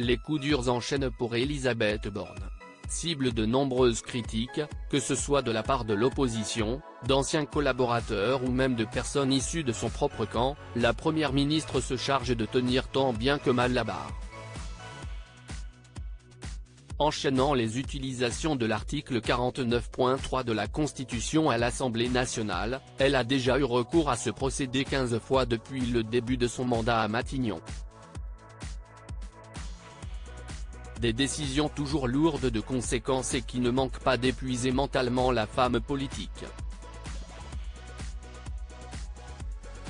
Les coups durs enchaînent pour Elisabeth Borne. Cible de nombreuses critiques, que ce soit de la part de l'opposition, d'anciens collaborateurs ou même de personnes issues de son propre camp, la première ministre se charge de tenir tant bien que mal la barre. Enchaînant les utilisations de l'article 49.3 de la Constitution à l'Assemblée nationale, elle a déjà eu recours à ce procédé 15 fois depuis le début de son mandat à Matignon. Des décisions toujours lourdes de conséquences et qui ne manquent pas d'épuiser mentalement la femme politique.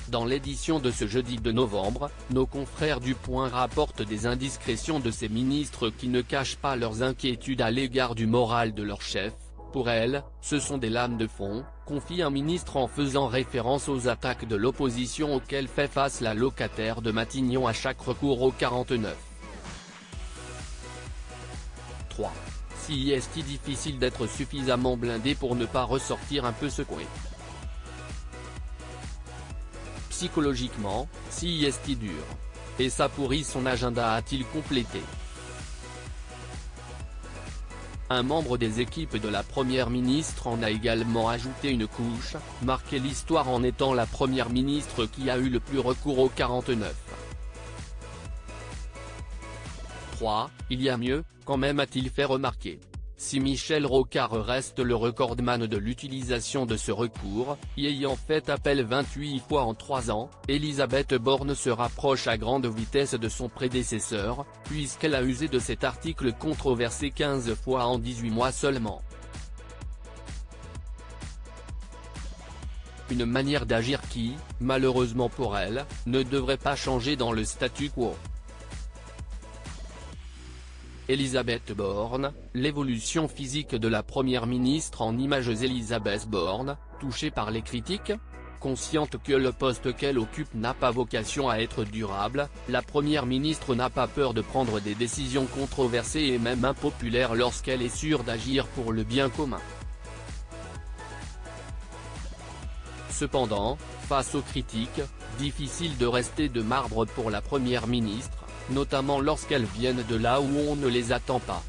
Dans l'édition de ce jeudi 2 novembre, nos confrères du Point rapportent des indiscrétions de ces ministres qui ne cachent pas leurs inquiétudes à l'égard du moral de leur chef. Pour elles, ce sont des lames de fond, confie un ministre en faisant référence aux attaques de l'opposition auxquelles fait face la locataire de Matignon à chaque recours au 49. 3. Si est-il difficile d'être suffisamment blindé pour ne pas ressortir un peu secoué. Psychologiquement, si est-il dur. Et ça pourrit son agenda, a-t-il complété. Un membre des équipes de la première ministre en a également ajouté une couche, marqué l'histoire en étant la première ministre qui a eu le plus recours au 49. 3. Il y a mieux, quand même, a-t-il fait remarquer. Si Michel Rocard reste le recordman de l'utilisation de ce recours, y ayant fait appel 28 fois en 3 ans, Elisabeth Borne se rapproche à grande vitesse de son prédécesseur, puisqu'elle a usé de cet article controversé 15 fois en 18 mois seulement. Une manière d'agir qui, malheureusement pour elle, ne devrait pas changer dans le statu quo. Elisabeth Borne, l'évolution physique de la première ministre en images. Elisabeth Borne, touchée par les critiques. Consciente que le poste qu'elle occupe n'a pas vocation à être durable, la première ministre n'a pas peur de prendre des décisions controversées et même impopulaires lorsqu'elle est sûre d'agir pour le bien commun. Cependant, face aux critiques, difficile de rester de marbre pour la première ministre, notamment lorsqu'elles viennent de là où on ne les attend pas.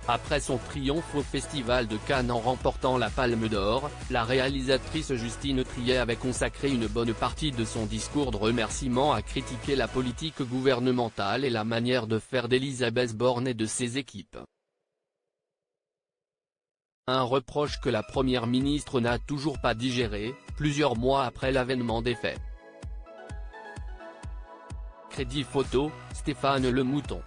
Après son triomphe au Festival de Cannes en remportant la Palme d'Or, la réalisatrice Justine Triet avait consacré une bonne partie de son discours de remerciement à critiquer la politique gouvernementale et la manière de faire d'Elisabeth Borne et de ses équipes. Un reproche que la première ministre n'a toujours pas digéré, plusieurs mois après l'avènement des faits. Crédit photo, Stéphane Le Mouton.